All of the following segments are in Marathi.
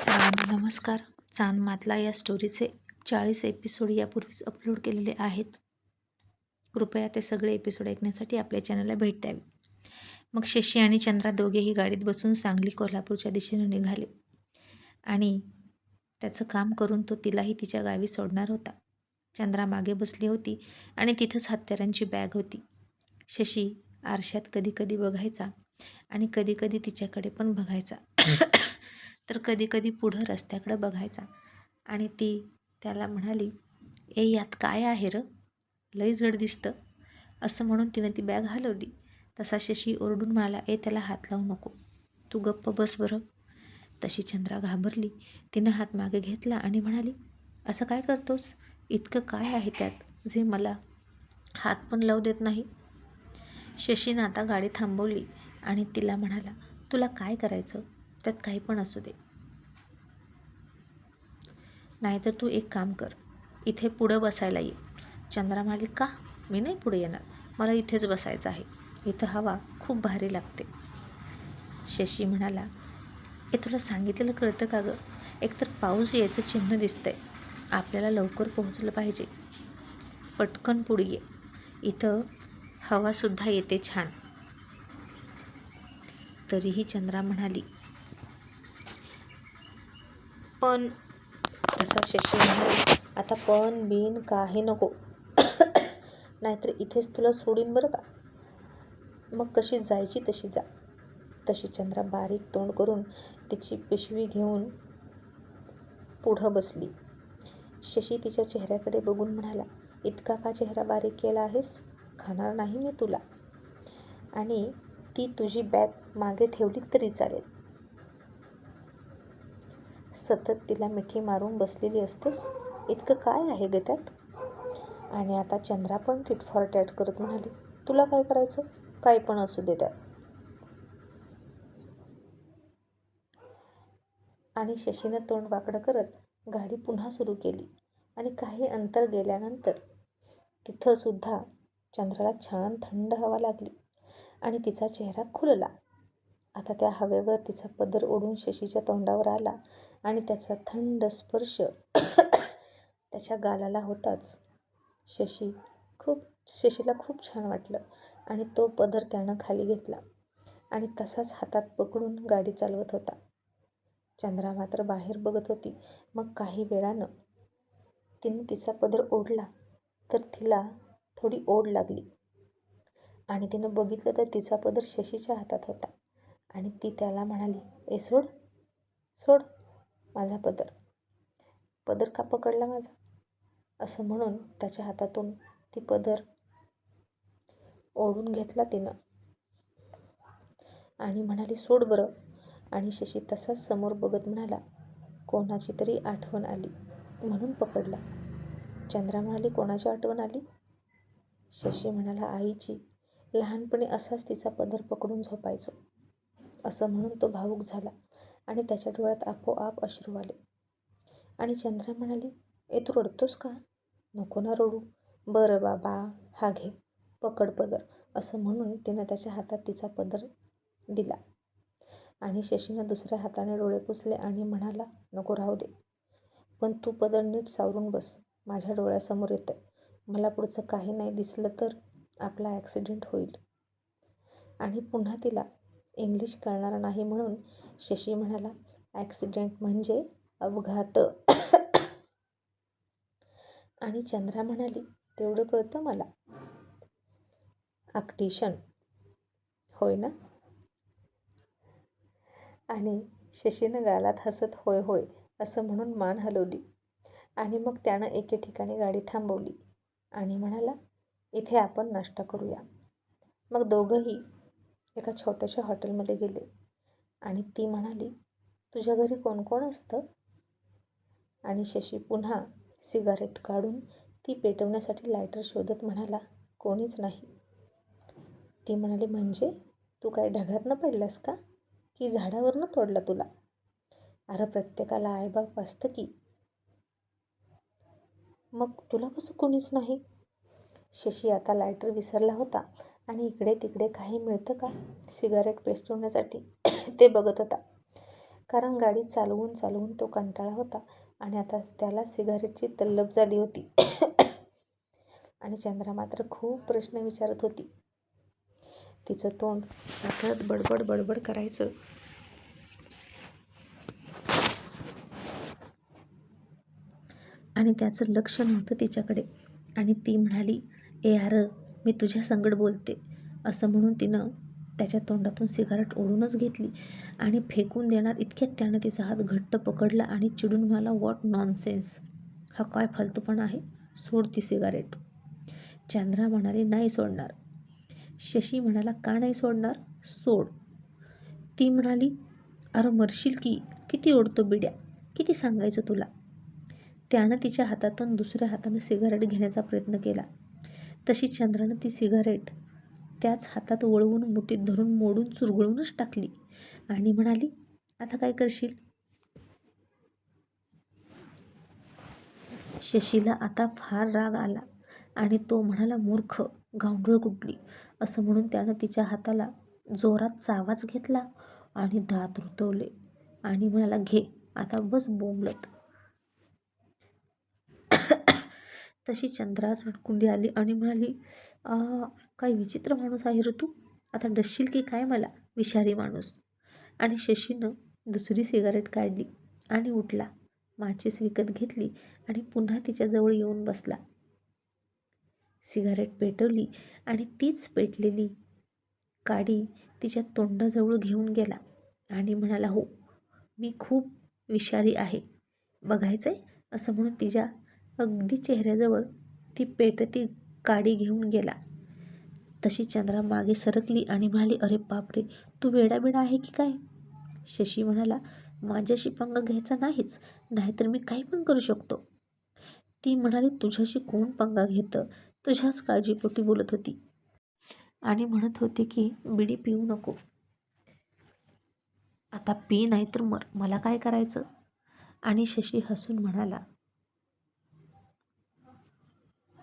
सर्वांना नमस्कार. चांद मातला या स्टोरीचे 40 एपिसोड यापूर्वीच अपलोड केलेले आहेत. कृपया ते सगळे एपिसोड ऐकण्यासाठी आपल्या चॅनलला भेट द्यावी. मग शशी आणि चंद्रा दोघेही गाडीत बसून सांगली कोल्हापूरच्या दिशेने निघाले आणि त्याचं काम करून तो तिलाही तिच्या गावी सोडणार होता. चंद्रा मागे बसली होती आणि तिथंच हत्यारांची बॅग होती. शशी आरशात कधी कधी बघायचा आणि कधी कधी तिच्याकडे पण बघायचा तर कधी कधी पुढं रस्त्याकडे बघायचा आणि ती त्याला म्हणाली, ए यात काय आहे र, लई जड दिसतं, असं म्हणून तिनं ती बॅग हलवली. तसा शशी ओरडून म्हणाला, ए त्याला हात लावू नको, तू गप्प बस बरं. तशी चंद्रा घाबरली. तिनं हात मागे घेतला आणि म्हणाली, असं काय करतोस, इतकं काय आहे त्यात जे मला हात पण लावू देत नाही. शशीनं आता गाडी थांबवली आणि तिला म्हणाला, तुला काय करायचं त्यात काही पण असू दे, नाहीतर तू एक काम कर, इथे पुढं बसायला ये. चंद्रा म्हणाली, का, मी नाही पुढे येणार, मला इथेच बसायचं आहे, इथं हवा खूप भारी लागते. शशी म्हणाला, ए तुला सांगितलेलं कळतं का गं, एकतर पाऊस यायचं चिन्ह दिसतंय, आपल्याला लवकर पोहोचलं पाहिजे, पटकन पुढे ये, इथं हवासुद्धा येते छान. तरीही चंद्रा म्हणाली, पण तसा शशी म्हणाला, आता पण बिन काही नको नाहीतर इथेच तुला सोडीन बरं का. मग कशी जायची तशी जा. तशी चंद्रा बारीक तोंड करून तिची पिशवी घेऊन पुढं बसली. शशी तिच्या चेहऱ्याकडे बघून म्हणाला, इतका का चेहरा बारीक केला आहेस, खाणार नाही मी तुला, आणि ती तुझी बॅग मागे ठेवली तरी चालेल. सतत तिला मिठी मारून बसलेली असतेस, इतकं काय आहे ग त्यात. आणि आता चंद्रा पण टिट फॉर टॅट करत म्हणाली, तुला काय करायचं, काय पण असू दे त्यात. आणि शशीनं तोंड वाकडं करत गाडी पुन्हा सुरू केली आणि काही अंतर गेल्यानंतर तिथंसुद्धा चंद्राला छान थंड हवा लागली आणि तिचा चेहरा खुलला. आता त्या हवेवर तिचा पदर ओढून शशीच्या तोंडावर आला आणि त्याचा थंड स्पर्श त्याच्या गालाला होताच शशीला खूप छान वाटलं आणि तो पदर त्यानं खाली घेतला आणि तसाच हातात पकडून गाडी चालवत होता. चंद्रा मात्र बाहेर बघत होती. मग काही वेळानं तिने तिचा पदर ओढला तर तिला थोडी ओढ लागली आणि तिनं बघितलं तर तिचा पदर शशीच्या हातात होता आणि ती त्याला म्हणाली, ए सोड सोड माझा पदर, पदर का पकडला माझा, असं म्हणून त्याच्या हातातून ती पदर ओढून घेतला तिनं आणि म्हणाली, सोड बरं. आणि शशी तसाच समोर बघत म्हणाला, कोणाची तरी आठवण आली म्हणून पकडला. चंद्रा म्हणाली, कोणाची आठवण आली. शशी म्हणाला, आईची, लहानपणी असाच तिचा पदर पकडून झोपायचो. असं म्हणून तो भावूक झाला आणि त्याच्या डोळ्यात आपोआप अश्रू आले. आणि चंद्रा म्हणाली, ए तू रडतोस का, नको ना रडू, बरं बाबा हा घे, पकड पदर, असं म्हणून तिनं त्याच्या हातात तिचा पदर दिला. आणि शशीनं दुसऱ्या हाताने डोळे पुसले आणि म्हणाला, नको राहू दे, पण तू पदर नीट सावरून बस, माझ्या डोळ्यासमोर येतंय, मला पुढचं काही नाही दिसलं तर आपला ॲक्सिडेंट होईल. आणि पुन्हा तिला इंग्लिश कळणार नाही म्हणून शशी म्हणाला, ॲक्सिडेंट म्हणजे अपघात. आणि चंद्रा म्हणाली, तेवढं कळतं मला, आक्टिशन होय ना. आणि शशीनं गालात हसत होय होय असं म्हणून मान हलवली आणि मग त्यानं एके ठिकाणी गाडी थांबवली आणि म्हणाला, इथे आपण नाश्ता करूया. मग दोघंही एका छोट्याशा हॉटेलमध्ये गेले आणि ती म्हणाली, तुझ्या घरी कोण कोण असतं. आणि शशी पुन्हा सिगारेट काढून ती पेटवण्यासाठी लायटर शोधत म्हणाला, कोणीच नाही. ती म्हणाली, म्हणजे तू काय ढगातनं पडलास का, की झाडावरनं तोडला तुला. अरे प्रत्येकाला आईबाप असतं की, मग तुला कसं कोणीच नाही. शशी आता लायटर विसरला होता आणि इकडे तिकडे काही मिळतं का सिगारेट पेटवण्यासाठी ते बघत होता. कारण गाडी चालवून चालवून तो कंटाळा होता आणि आता त्याला सिगारेटची तल्लफ झाली होती. आणि चंद्रा मात्र खूप प्रश्न विचारत होती. तिचं तोंड सतत बडबड बडबड करायचं. आणि त्याचं लक्ष नव्हतं तिच्याकडे. आणि ती म्हणाली, ए यार, मी तुझ्या संगड बोलते, असं म्हणून तिनं त्याच्या तोंडातून सिगारेट ओढूनच घेतली आणि फेकून देणार इतक्यात त्यानं तिचा हात घट्ट पकडला आणि चिडून म्हणाला, व्हॉट नॉनसेन्स, हा काय फालतूपणा आहे, सोड ती सिगारेट. चंद्रा म्हणाली, नाही सोडणार. शशी म्हणाला, का नाही सोडणार, सोड. ती म्हणाली, अरे मरशील की, किती ओढतो बिड्या, किती सांगायचं तुला. त्यानं तिच्या हातातून दुसऱ्या हातानं सिगारेट घेण्याचा प्रयत्न केला. तशी चंद्रानं ती सिगारेट त्याच हातात वळवून मुठीत धरून मोडून चुरगळूनच टाकली आणि म्हणाली, आता काय करशील. शशीला आता फार राग आला आणि तो म्हणाला, मूर्ख, गावंढळ कुठली, असं म्हणून त्यानं तिच्या हाताला जोरात चावाच घेतला आणि दात रुतवले आणि म्हणाला, घे आता बस बोंबलत. तशी चंद्रा रडकुंडी आली आणि म्हणाली, काय विचित्र माणूस आहे रे तू, आता डसशील की काय मला, विषारी माणूस. आणि शशीनं दुसरी सिगारेट काढली आणि उठला, माचीस विकत घेतली आणि पुन्हा तिच्याजवळ येऊन बसला. सिगारेट पेटवली आणि तीच पेटलेली काडी तिच्या तोंडाजवळ घेऊन गेला आणि म्हणाला, हो, मी खूप विषारी आहे, बघायचंय, असं म्हणून तिच्या अगदी चेहऱ्याजवळ ती पेटती काडी घेऊन गेला. तशी चंद्रा मागे सरकली आणि म्हणाली, अरे बापरे, तू वेडाबिडा आहे की काय. शशी म्हणाला, माझ्याशी पंगा घ्यायचा नाहीच, नाहीतर मी काही पण करू शकतो. ती म्हणाली, तुझ्याशी कोण पंगा घेतं, तुझ्याच काळजीपोटी बोलत होती आणि म्हणत होती की बिडी पिऊ नको. आता पी नाही तर मर, मला काय करायचं. आणि शशी हसून म्हणाला,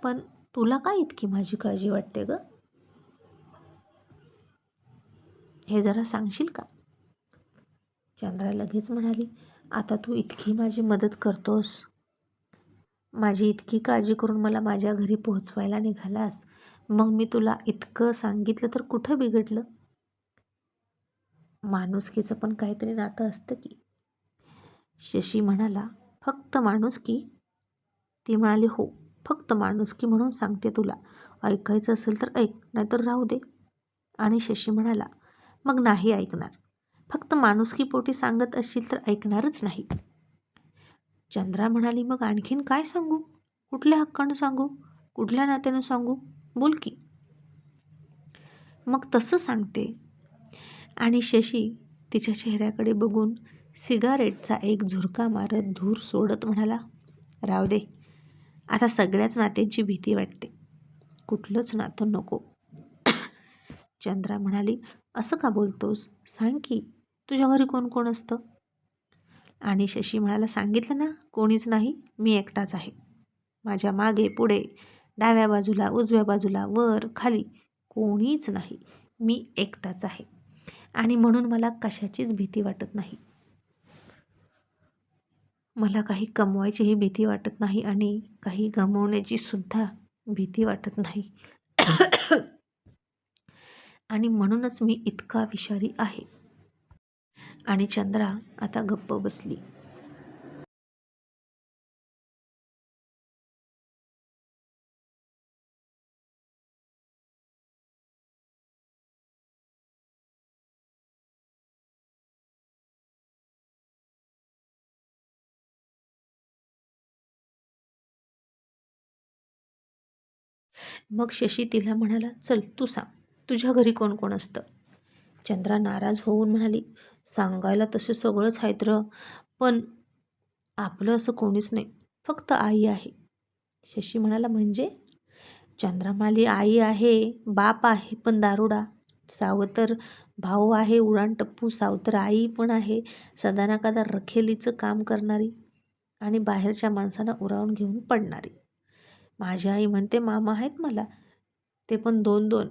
पण तुला काय इतकी माझी काळजी वाटते ग, हे जरा सांगशील का. चंद्रा लगेच म्हणाली, आता तू इतकी माझी मदत करतोस, माझी इतकी काळजी करून मला माझ्या घरी पोहोचवायला निघालास, मग मी तुला इतकं सांगितलं तर कुठं बिघडलं. माणुसकीचं पण काहीतरी नातं असतं की. शशी म्हणाला, फक्त माणुसकी. ती म्हणाली, हो, फक्त माणुसकी म्हणून सांगते तुला, ऐकायचं असेल तर ऐक, नाहीतर राहू दे. आणि शशी म्हणाला, मग नाही ऐकणार, फक्त माणुसकीपोटी सांगत असशील तर ऐकणारच नाही. चंद्रा म्हणाली, मग आणखीन काय सांगू, कुठल्या हक्कानं सांगू, कुठल्या नात्यानं सांगू, बोल की. मग तसं सांगते. आणि शशी तिच्या चेहऱ्याकडे बघून सिगारेटचा एक झुरका मारत धूर सोडत म्हणाला, राहू दे, आता सगळ्याच नात्यांची भीती वाटते, कुठलंच नातं नको. चंद्रा म्हणाली, असं का बोलतोस, सांग की, तुझ्या घरी कोण कोण असतं. आणि शशी म्हणाला, सांगितलं ना, कोणीच नाही, मी एकटाच आहे. माझ्या मागे पुढे, डाव्या बाजूला, उजव्या बाजूला, वर खाली कोणीच नाही, मी एकटाच आहे. आणि म्हणून मला कशाचीच भीती वाटत नाही. मला काही कमवायचीही भीती वाटत नाही आणि काही गमावण्याची सुद्धा भीती वाटत नाही. आणि म्हणूनच मी इतका विषारी आहे. आणि चंद्रा आता गप्प बसली. मग शशी तिला म्हणाला, चल तू सांग, तुझ्या घरी कोण कोण असतं. चंद्रा नाराज होऊन म्हणाली, सांगायला तसे सगळंच आहेत र, पण आपलं असं कोणीच नाही, फक्त आई आहे. शशी म्हणाला, म्हणजे. चंद्रा म्हणाली, आई आहे, बाप आहे पण दारुडा, सावतर भाऊ आहे उडाणटप्पू, सावतर आई पण आहे सदा कदा रखेलीचं काम करणारी आणि बाहेरच्या माणसांना उरावून घेऊन पडणारी. माझी आई म्हणते मामा आहेत मला, ते पण 2-2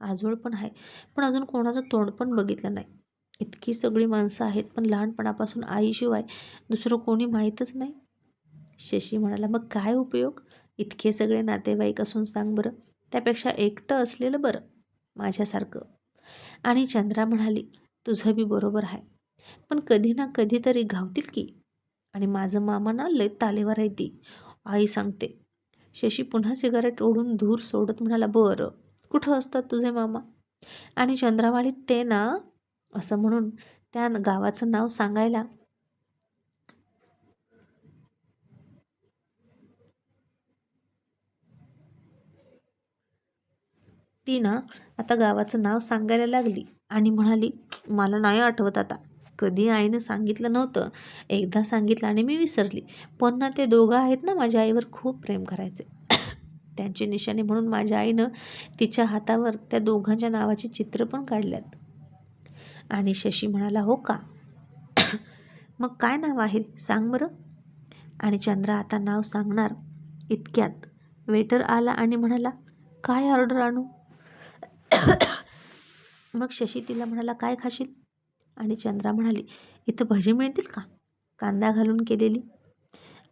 आजोळ पण आहे, पण अजून कोणाचं तोंड पण बघितलं नाही. इतकी सगळी माणसं आहेत, पण लहानपणापासून आईशिवाय दुसरं कोणी माहीतच नाही. शशी म्हणाला, मग काय उपयोग? इतके सगळे नातेवाईक असून सांग बरं, त्यापेक्षा एकटं असलेलं बरं माझ्यासारखं. आणि चंद्रा म्हणाली, तुझं बी बरोबर आहे, पण कधी ना कधीतरी घावतील की. आणि माझं मामा ना लय तालेवर आहे ती, आई सांगते. शशी पुन्हा सिगारेट ओढून धूर सोडत म्हणाला, बरं कुठं असतात तुझे मामा? आणि चंद्रावाली ते ना, असं म्हणून त्या गावाचं नाव सांगायला ती ना आता गावाचं नाव सांगायला लागली आणि म्हणाली, मला नाही आठवत आता. कधी आईनं सांगितलं नव्हतं, एकदा सांगितलं आणि मी विसरली. पण ना ते दोघं आहेत ना, माझ्या आईवर खूप प्रेम करायचे. त्यांची निशाणी म्हणून माझ्या आईनं तिच्या हातावर त्या दोघांच्या नावाची चित्र पण काढल्यात. आणि शशी म्हणाला, हो का? मग काय नाव आहे सांग बरं. आणि चंद्रा आता नाव सांगणार इतक्यात वेटर आला आणि म्हणाला, काय ऑर्डर आणू? मग शशी तिला म्हणाला, काय खाशील? आणि चंद्रा म्हणाली, इथं भजी मिळतील का, कांदा घालून केलेली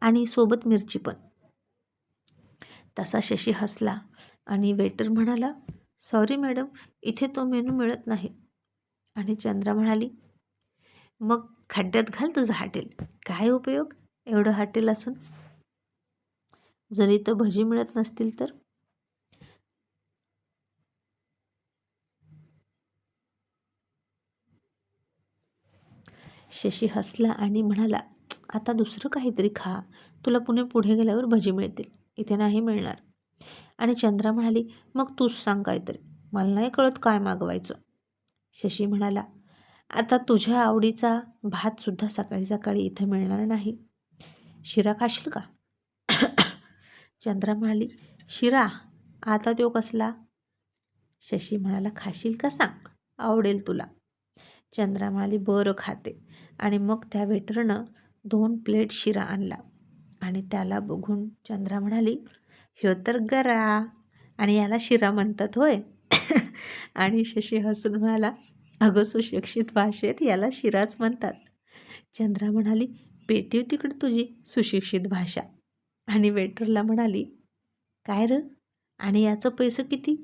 आणि सोबत मिरची पण. तसा शशी हसला आणि वेटर म्हणाला, सॉरी मॅडम, इथे तो मेनू मिळत नाही. आणि चंद्रा म्हणाली, मग खड्ड्यात घाल तुझं हॉटेल, काय उपयोग एवढं हॉटेल असून जर इथं भजी मिळत नसतील तर. शशी हसला आणि म्हणाला, आता दुसरं काहीतरी खा, तुला पुढे गेल्यावर भजी मिळतील, इथे नाही मिळणार. आणि चंद्रा म्हणाली, मग तूच सांग काहीतरी, मला नाही कळत काय मागवायचं. शशी म्हणाला, आता तुझ्या आवडीचा भातसुद्धा सकाळी सकाळी इथं मिळणार नाही. शिरा खाशील का? चंद्रा म्हणाली, शिरा? आता तो कसला? शशी म्हणाला, खाशील का सांग, आवडेल तुला. चंद्रा म्हणाली, बरं खाते. आणि मग त्या वेटरनं 2 प्लेट शिरा आणला. आणि त्याला बघून चंद्रा म्हणाली, ह्यो तर गरा आणि याला शिरा म्हणतात होय. आणि शशी हसून म्हणाला, अगं सुशिक्षित भाषेत याला शिराच म्हणतात. चंद्रा म्हणाली, पेटीव तिकडे तुझी सुशिक्षित भाषा. आणि वेटरला म्हणाली, काय र, आणि याचं पैसे किती?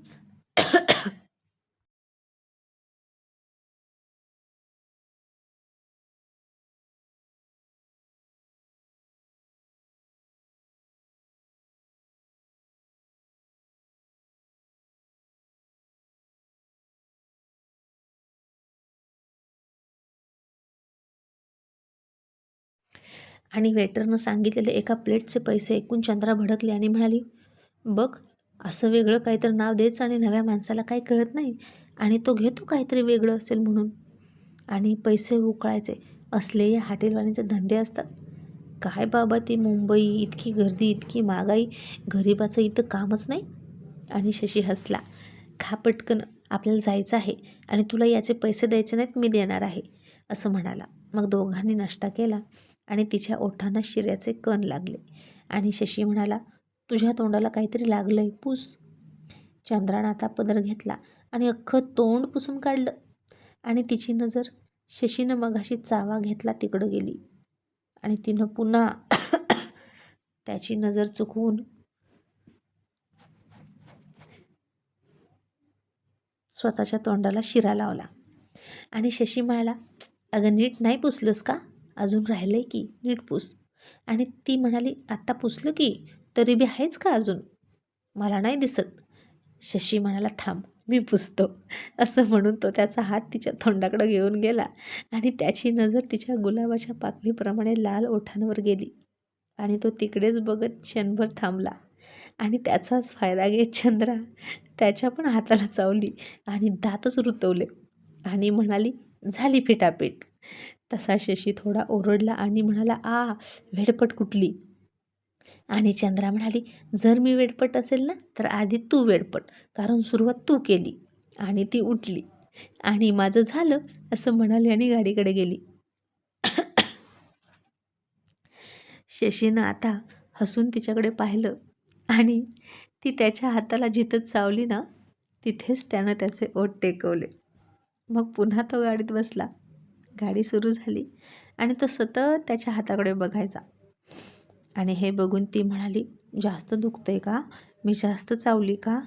आणि वेटरनं सांगितलेले एका प्लेटचे पैसे ऐकून चंद्रा भडकली आणि म्हणाली, बघ, असं वेगळं काहीतरी नाव द्यायचं आणि नव्या माणसाला काही कळत नाही आणि तो घेतो काहीतरी वेगळं असेल म्हणून आणि पैसे उकळायचे असले या हॉटेलवाल्यांचे धंदे असतात. काय बाबा, ती मुंबई, इतकी गर्दी, इतकी महागाई, गरिबाचं इथं कामच नाही. आणि शशी हसला, खा पटकन, आपल्याला जायचं आहे आणि तुला याचे पैसे द्यायचे नाहीत, मी देणार आहे, असं म्हणाला. मग दोघांनी नाश्ता केला आणि तिच्या ओठांना शिऱ्याचे कण लागले. आणि शशी म्हणाला, तुझ्या तोंडाला काहीतरी लागलंय, पूस. चंद्रानं आता पदर घेतला आणि अख्खं तोंड पुसून काढलं. आणि तिची नजर शशीनं मगाशी चावा घेतला तिकडं गेली आणि तिनं पुन्हा त्याची नजर चुकवून स्वतःच्या तोंडाला शिरा लावला. आणि शशी म्हणाला, अगं नीट नाही पुसलंस का, अजून राहिलंय की, नीट पुस. आणि ती म्हणाली, आत्ता पुसलं की, तरी बी आहेच का अजून, मला नाही दिसत. शशी म्हणाला, थांब मी पुसतो, असं म्हणून तो त्याचा हात तिच्या तोंडाकडे घेऊन गेला आणि त्याची नजर तिच्या गुलाबाच्या पाकळीप्रमाणे लाल ओठांवर गेली आणि तो तिकडेच बघत क्षणभर थांबला. आणि त्याचाच फायदा घेत चंद्रा त्याच्या पण हाताला चावली आणि दातच रुतवले आणि म्हणाली, झाली फिटापीट. तसा शशी थोडा ओरडला आणि म्हणाला, वेडपट कुठली. आणि चंद्रा म्हणाली, जर मी वेडपट असेल ना, तर आधी तू वेडपट, कारण सुरुवात तू केली. आणि ती उठली आणि माझं झालं असं म्हणाली आणि गाडीकडे गेली. शशीनं आता हसून तिच्याकडे पाहिलं आणि ती त्याच्या हाताला जिथं चावली ना, तिथेच त्यानं त्याचे ओठ टेकवले. मग पुन्हा तो गाडीत बसला गाडी सुरू झाली आणि तो सतत त्याच्या हाताकडे बघायचा. आणि हे बघून ती म्हणाली, जास्त दुखतंय का? मी जास्त चावली का?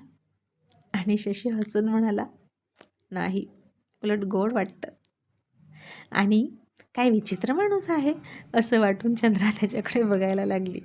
आणि शशी हसून म्हणाला, नाही, उलट गोड वाटतं. आणि काय विचित्र माणूस आहे असं वाटून चंद्रा त्याच्याकडे बघायला लागली.